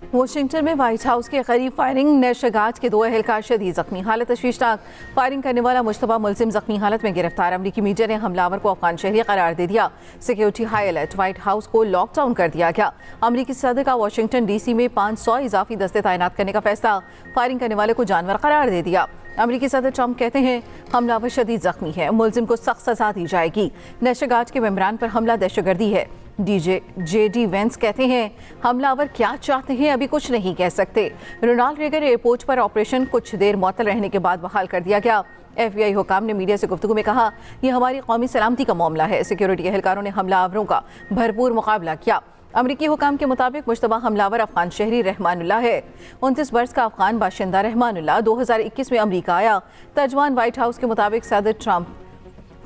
Washington में white house के करीब फायरिंग, नशगाज के 2 एहलकार शदीद जख्मी, हालत तशवीशनाक। फायरिंग करने वाला मुश्तबा मुलजिम जख्मी हालत में गिरफ्तार। अमरीकी मीडिया ने हमलावर को अफगान शहरी करार दे दिया। Security high alert, white house को लॉकडाउन कर दिया गया। अमरीकी सदर का वाशिंगटन DC में 500 इजाफी दस्ते तैनात करने का फैसला। फायरिंग करने वाले को जानवर करार दे दिया। अमरीकी सदर ट्रंप कहते हैं हमलावर शदीद जख्मी है, मुलजिम को सख्त सजा दी जाएगी। नशगाज के मेंबरान पर हमला दहशतगर्दी है। JD वेंस कहते हैं हमलावर क्या चाहते हैं अभी कुछ नहीं कह सकते। रोनाल्ड रेगन एयरपोर्ट पर ऑपरेशन कुछ देर मुअत्तल रहने के बाद बहाल कर दिया गया। FBI हुकाम ने मीडिया से गुफ्तगू में कहा यह हमारी कौमी सलामती का मामला है। सिक्योरिटी एहलकारों ने हमलावरों का भरपूर मुकाबला किया। अमरीकी हुकाम के मुताबिक मुश्तबा हमलावर अफगान शहरी रहमानुल्लाह है। 29 बरस का अफगान बाशिंदा रहमानुल्लाह 2021 में अमरीका आया। तर्जुमान व्हाइट हाउस के मुताबिक सदर ट्रंप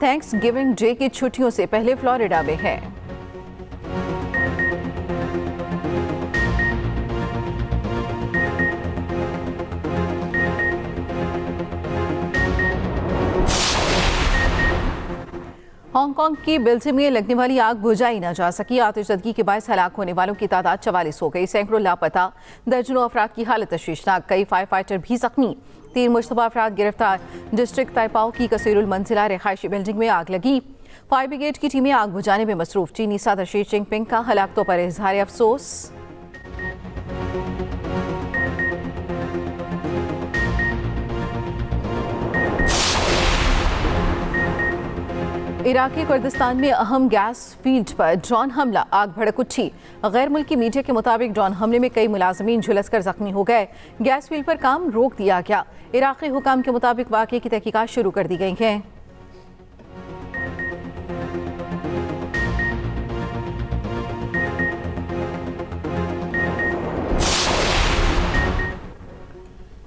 थैंक्स गिविंग डे की छुट्टियों से पहले फ्लोरिडा में है। हांगकांग की बिल्डिंग में लगने वाली आग बुझाई न जा सकी। आतिशज़दगी के बायस हलाक होने वालों की तादाद 44 हो गई। सैकड़ों लापता, दर्जनों अफराद की हालत तशवीशनाक, कई फायर फाइटर भी जख्मी, 3 मुश्तबा अफराद गिरफ्तार। डिस्ट्रिक्ट तैपाओ की कसीरुल मंजिला रिहायशी बिल्डिंग में आग लगी। फायर ब्रिगेड की टीमें आग बुझाने में मसरूफ। चीनी सदर शी जिनपिंग का हलाकतों पर इजहार अफसोस। इराकी कुर्दिस्तान में अहम गैस फील्ड पर ड्रोन हमला, आग भड़क उठी। गैर मुल्की मीडिया के मुताबिक ड्रोन हमले में कई मुलाजमीन झुलसकर जख्मी हो गए। गैस फील्ड पर काम रोक दिया गया। इराकी हुकाम के मुताबिक वाक़े की तहकीकात शुरू कर दी गई हैं।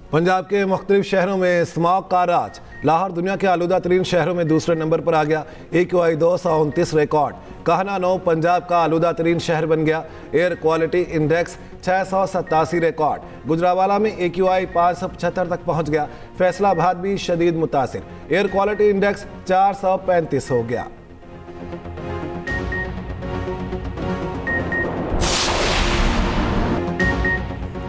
पंजाब के मुख्तलिफ शहरों में स्मॉग का राज। लाहौर दुनिया के आलूदा तरीन शहरों में दूसरे नंबर पर आ गया। AQI 229 record. कहना 9 पंजाब का आलूदा तरीन शहर बन गया। Air quality index 687 record. Gujranwala में AQI 575 तक पहुंच गया। फैसलाबाद भी शदीद मुतासिर। एयर क्वालिटी इंडेक्स 435 हो गया।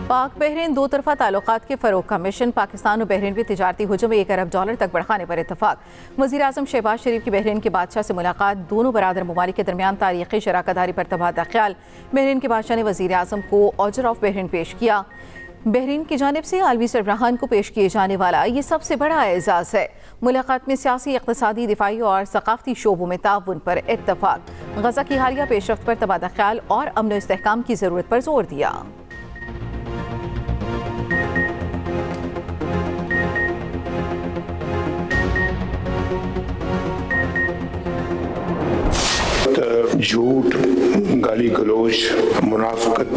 पाक बहरीन दो तरफा ताल्लुकात के फ़रोग का मिशन। पाकिस्तान और बहरीन में तिजारती हुजूम $1 अरब तक बढ़ाने पर इत्तफाक। वज़ीर आज़म शहबाज शरीफ की बहरीन के बादशाह से मुलाकात। दोनों बरादर ममालिक के दरमियान तारीख़ी शराकतदारी पर तबादला ख्याल। बहरीन के बादशाह ने वज़ीर आज़म को ऑर्डर ऑफ बहरीन पेश किया। बहरीन की जानिब से आलमी सरबराहान को पेश किए जाने वाला ये सबसे बड़ा एजाज़ है। मुलाकात में सियासी, इक़्तिसादी, दिफाई और सकाफ़ती शोबों में ताउन पर इत्तफाक। गज़ा की हालिया पेशरफ्त पर तबादला ख्याल और अमन व इस्तेहकाम की ज़रूरत पर जोर दिया। झूठ, गाली गलोच, मुनाफिकत,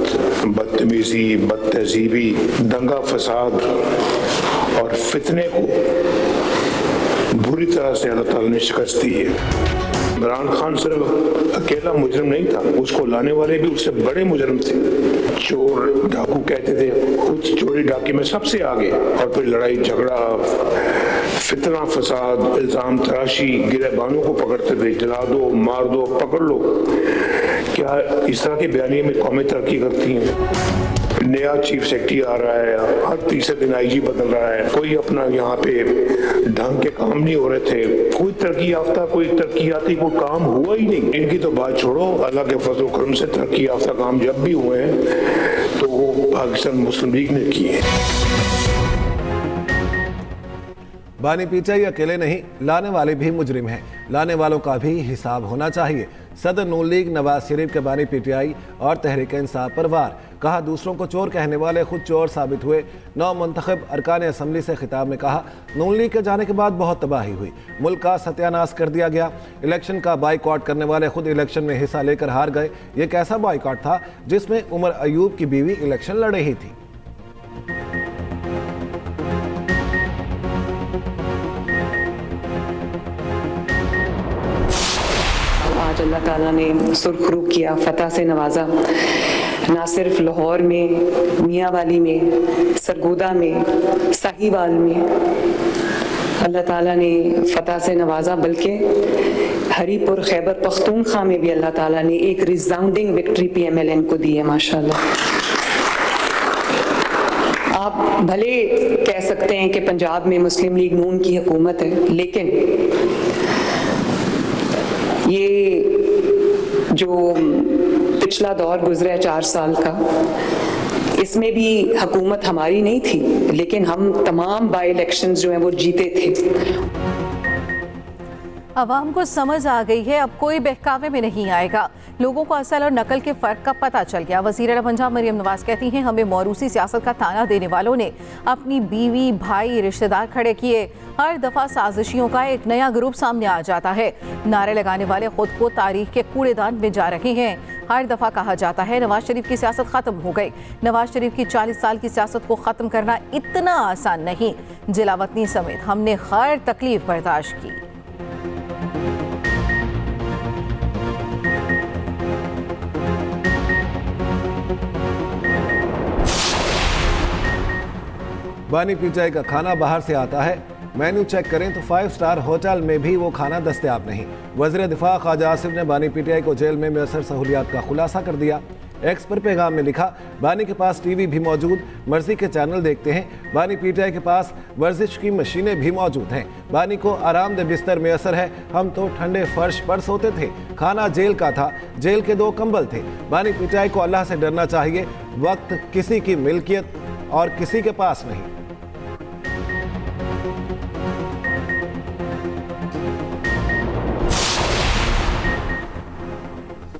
बदतमीजी, बदतहजीबी, दंगा फसाद और फितने को बुरी तरह से अल्लाह ताला ने शिकस्त दी है। इमरान खान सिर्फ अकेला मुजरिम नहीं था, उसको लाने वाले भी उससे बड़े मुजरिम थे। चोर डाकू कहते थे, खुद चोरी डाके में सबसे आगे, और फिर लड़ाई झगड़ा, फितना फसाद, इल्ज़ाम तराशी, गिरहबानों को पकड़ते थे, जला दो, मार दो, पकड़ लो। क्या इस तरह के बयानिए में कौमें तरक्की करती हैं? नया चीफ सेक्रेटरी आ रहा है, हर तीसरे दिन IG बदल रहा है, कोई अपना यहाँ पे ढंग के काम नहीं हो रहे थे, कोई तरक्की याफ्ता, कोई तरक्याती कोई काम हुआ ही नहीं। इनकी तो बात छोड़ो, अल्लाह के फजल करम से तरक्की याफ्ता काम जब भी हुए हैं तो वो पाकिस्तान मुस्लिम लीग ने किए हैं। बानी पीचाई अकेले नहीं, लाने वाले भी मुजरिम हैं। लाने वालों का भी हिसाब होना चाहिए। सदर नून लीग नवाज शरीफ के बानी PTI और तहरीक इंसाफ पर वार। कहा दूसरों को चोर कहने वाले खुद चोर साबित हुए। 9 मुंतखब अरकान असम्बली से खिताब में कहा नून लीग के जाने के बाद बहुत तबाही हुई, मुल्क का सत्यानाश कर दिया गया। इलेक्शन का बाइकआउट करने वाले खुद इलेक्शन में हिस्सा लेकर हार गए। ये कैसा बाइकआउट था जिसमें उमर अयूब की बीवी इलेक्शन लड़ रही थी। आज अल्लाह ताला ने सुरखरू किया, फतह से नवाजा। ना सिर्फ लाहौर में, मियांवाली में, सरगोदा में, साहिवाल में अल्लाह ताला ने फतह से नवाजा, बल्कि हरीपुर खैबर पख्तूनख्वा में भी अल्लाह ताला ने एक रिजाउंडिंग विक्ट्री PMLN को दी है। माशाल्लाह। आप भले कह सकते हैं कि पंजाब में मुस्लिम लीग नून की हुकूमत है, लेकिन ये जो पिछला दौर गुजरा है 4 साल का, इसमें भी हुकूमत हमारी नहीं थी, लेकिन हम तमाम बाई इलेक्शंस जो हैं वो जीते थे। अवाम को समझ आ गई है, अब कोई बहकावे में नहीं आएगा। लोगों को असल और नकल के फ़र्क का पता चल गया। वज़ीर आला पंजाब मरियम नवाज कहती हैं, हमें मौरूसी सियासत का ताना देने वालों ने अपनी बीवी, भाई, रिश्तेदार खड़े किए। हर दफ़ा साजिशियों का एक नया ग्रुप सामने आ जाता है। नारे लगाने वाले खुद को तारीख के कूड़ेदान में जा रहे हैं। हर दफ़ा कहा जाता है नवाज शरीफ की सियासत ख़त्म हो गई। नवाज शरीफ की 40 साल की सियासत को ख़त्म करना इतना आसान नहीं। जिला वतनी समेत हमने हर तकलीफ बर्दाश्त की। बानी पीटीआई का खाना बाहर से आता है। मेन्यू चेक करें तो 5 स्टार होटल में भी वो खाना दस्तयाब नहीं। वज़ीर दिफा ख्वाजा आसिफ ने बानी पीटीआई को जेल में मैसर सहूलियात का खुलासा कर दिया। एक्स पर पैगाम में लिखा, बानी के पास टीवी भी मौजूद, मर्जी के चैनल देखते हैं। बानी पीटीआई के पास वर्जिश की मशीनें भी मौजूद हैं। बानी को आरामदेह बिस्तर मैसर है। हम तो ठंडे फर्श पर सोते थे। खाना जेल का था, जेल के 2 कंबल थे। बानी पीटीआई को अल्लाह से डरना चाहिए। वक्त किसी की मिल्कियत और किसी के पास नहीं।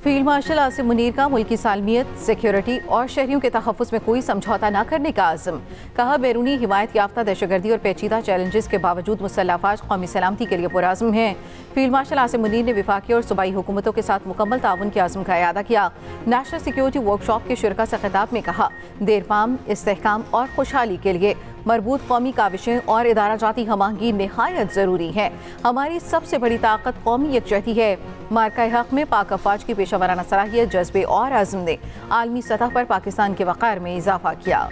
फील्ड मार्शल आसिम मुनीर का मुल्क की सालमियत, सिक्योरिटी और शहरियों के तहफ़्फ़ुज़ में कोई समझौता न करने का आज़म। कहा, बैरूनी हिमायत याफ्ता दहशतगर्दी और पेचीदा चैलेंजेस के बावजूद मुसल्लह अफ़वाज कौमी सलामती के लिए पुरआज़म हैं। फील्ड मार्शल आसिम मुनीर ने वफाकी और सूबाई हुकूमतों के साथ मुकम्मल ताउन के आज़म का इआदा किया। नेशनल सिक्योरिटी वर्कशॉप के शुरका से खिताब में कहा, देरपाम, इस्तेहकाम और खुशहाली के लिए मरबूत कौमी काविशें और इदारा जाती हमाहंगी नहायत ज़रूरी है। हमारी सबसे बड़ी ताकत कौमी यकजहती है। मार्का हक में पाक अफवाज की पेशावराना सलाहियत, जज्बे और आज़म ने आलमी सतह पर पाकिस्तान के वक़ार में इजाफा किया।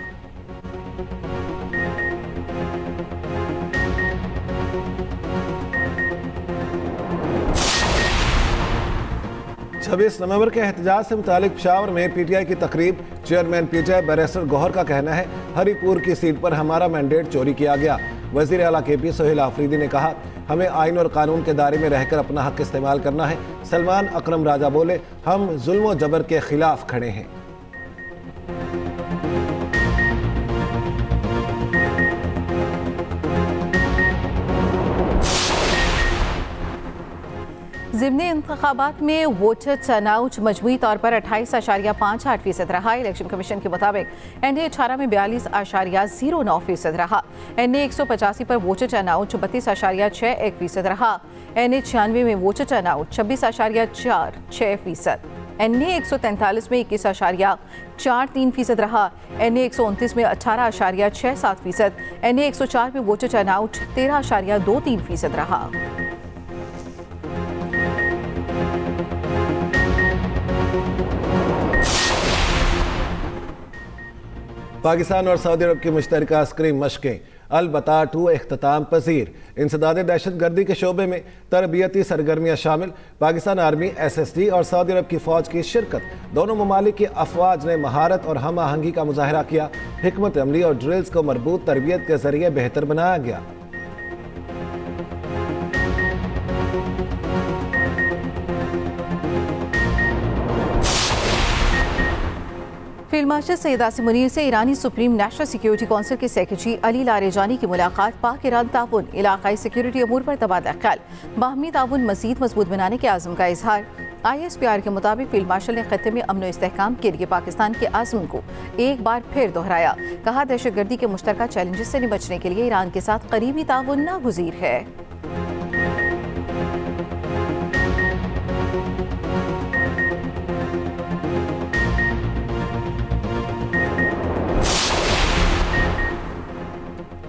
26 नवंबर के एहतजाज से मुतालिक पेशावर में पीटीआई की तकरीब। चेयरमैन पीटीआई बैरिस्टर गौहर का कहना है, हरीपुर की सीट पर हमारा मैंडेट चोरी किया गया। वज़ीर आला KP सोहेल आफरीदी ने कहा, हमें आइन और कानून के दायरे में रहकर अपना हक इस्तेमाल करना है। सलमान अकरम राजा बोले, हम जुल्म और जबर के खिलाफ खड़े हैं। ज़िमनी इंतखाबात में वोटर टर्नआउट मजमूई तौर पर 28.58% रहा। इलेक्शन कमीशन के मुताबिक NA 18 में 42.09% रहा। NA 185 पर वोटर टर्नआउट 32.61% रहा। NA 96 में वोटर टर्नआउट 26.46%। NA 143 में 21.43% रहा। NA 129 में 18.67%। NA 104 में वोटर टर्नआउट 13.23% रहा। पाकिस्तान और सऊदी अरब की मुश्तरका अस्करी मशकें अल-बता 2 इख्तिताम पजीर। इंसदाद दहशतगर्दी के शोबे में तरबियती सरगर्मियाँ शामिल। पाकिस्तान आर्मी, SSD और सऊदी अरब की फ़ौज की शिरकत। दोनों ममालिक की अफवाज ने महारत और हम आहंगी का मुजाहरा किया। हिकमत अमली और ड्रिल्स को मरबूत तरबियत के जरिए बेहतर बनाया गया। फील्ड मार्शल सैयद आसिम मुनीर से ईरानी सुप्रीम नेशनल सिक्योरिटी काउंसिल के सेक्रेटरी अली लारेजानी की मुलाकात। पाक ईरान ताउन, इलाकाई सिक्योरिटी अमूर पर तबादला ख्याल, बाहमी ताउन मजीद मजबूत बनाने के आज़म का इजहार। ISPR के मुताबिक फील्ड मार्शल ने खत्ते में अमन और इस्तेहकाम के लिए पाकिस्तान के आज़म को एक बार फिर दोहराया। कहा, दहशतगर्दी के मुश्तरका चैलेंजेस से निपटने के लिए ईरान के साथ करीबी ताउन नागुज़ीर है।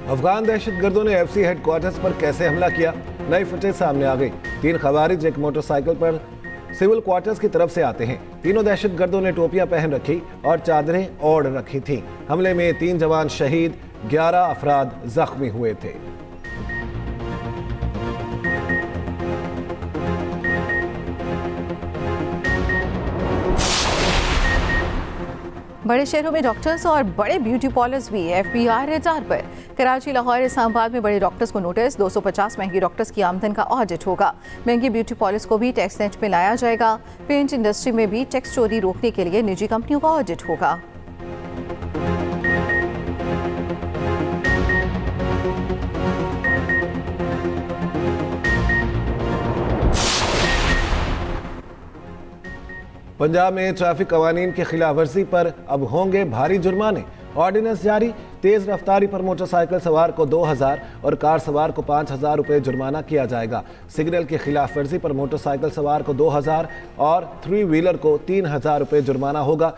अफगान दहशतगर्दों ने FC हेडक्वार्टर्स पर कैसे हमला किया, नई फुटेज सामने आ गई। 3 खवारिज एक मोटरसाइकिल पर सिविल क्वार्टर्स की तरफ से आते हैं। तीनों दहशतगर्दों ने टोपियां पहन रखी और चादरें ओढ़ रखी थीं। हमले में 3 जवान शहीद, 11 अफराद जख्मी हुए थे। बड़े शहरों में डॉक्टर्स और बड़े ब्यूटी पार्लर्स भी FBI रडार पर। कराची, लाहौर, इस्लामाबाद में बड़े डॉक्टर्स को नोटिस। 250 महंगी डॉक्टर्स की आमदन का ऑडिट होगा। महंगी ब्यूटी पार्लर्स को भी टैक्स नेट में लाया जाएगा। पेंट इंडस्ट्री में भी टैक्स चोरी रोकने के लिए निजी कंपनियों का ऑडिट होगा। पंजाब में ट्रैफिक कवानीन की खिलाफ वर्जी पर अब होंगे भारी जुर्माने। ऑर्डिनेंस जारी। तेज रफ्तारी पर मोटरसाइकिल सवार को 2000 और कार सवार को 5000 रुपये जुर्माना किया जाएगा। सिग्नल की खिलाफ वर्जी पर मोटरसाइकिल सवार को 2000 और 3 व्हीलर को 3000 रुपये जुर्माना होगा।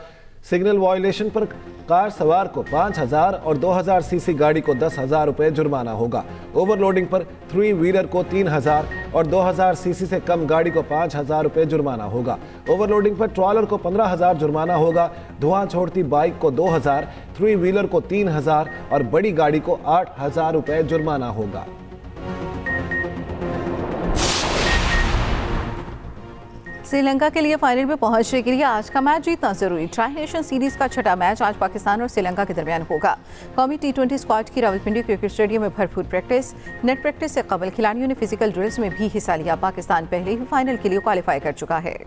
सिग्नल वायलेशन पर कार सवार को 5000 और 2000 सीसी गाड़ी को 10,000 रुपये जुर्माना होगा। ओवरलोडिंग पर 3 व्हीलर को 3000 और 2000 सीसी से कम गाड़ी को 5000 रुपये जुर्माना होगा। ओवरलोडिंग पर ट्रॉलर को 15,000 जुर्माना होगा। धुआं छोड़ती बाइक को 2000, 3 व्हीलर को 3000 और बड़ी गाड़ी को 8000 रुपये जुर्माना होगा। श्रीलंका के लिए फाइनल में पहुंचने के लिए आज का मैच जीतना जरूरी। ट्राई नेशन सीरीज का छठा मैच आज पाकिस्तान और श्रीलंका के दरमियान होगा। कौमी T20 स्क्वाड की रावलपिंडी क्रिकेट स्टेडियम में भरपूर प्रैक्टिस। नेट प्रैक्टिस से कबल खिलाड़ियों ने फिजिकल ड्रिल्स में भी हिस्सा लिया। पाकिस्तान पहले ही फाइनल के लिए क्वालिफाई कर चुका है।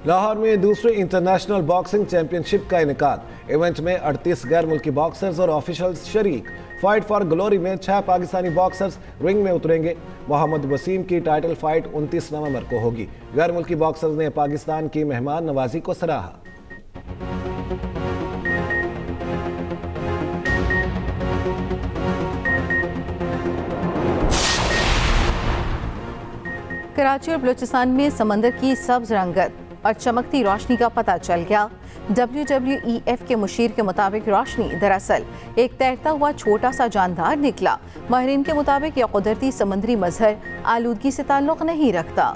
लाहौर में दूसरे इंटरनेशनल बॉक्सिंग चैंपियनशिप का इनेकाद। इवेंट में 38 गैर मुल्की बॉक्सर्स और ऑफिशियल्स शरीक। फाइट फॉर ग्लोरी में 6 पाकिस्तानी बॉक्सर्स रिंग में उतरेंगे। मोहम्मद वसीम की टाइटल फाइट 29 नवंबर को होगी। गैर मुल्की बॉक्सर्स ने पाकिस्तान की मेहमान नवाजी को सराहा। कराची और बलूचिस्तान में समंदर की सब्ज रंगत और चमकती रोशनी का पता चल गया। WWEF के मुशीर के मुताबिक रोशनी दरअसल एक तैरता हुआ छोटा सा जानदार निकला। माहिरीन के मुताबिक यह कुदरती समुद्री मजहर आलूदगी से ताल्लुक नहीं रखता।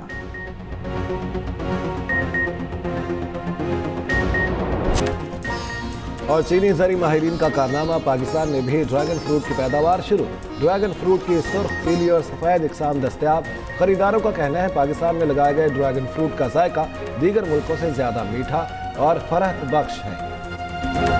और चीनी जरी माहिरीन का कारनामा, पाकिस्तान में भी ड्रैगन फ्रूट की पैदावार शुरू। ड्रैगन फ्रूट की सुर्ख, पीली और सफ़ेद इकसाम दस्तयाब। खरीदारों का कहना है पाकिस्तान में लगाए गए ड्रैगन फ्रूट का जायका दीगर मुल्कों से ज़्यादा मीठा और फरहत बख्श है।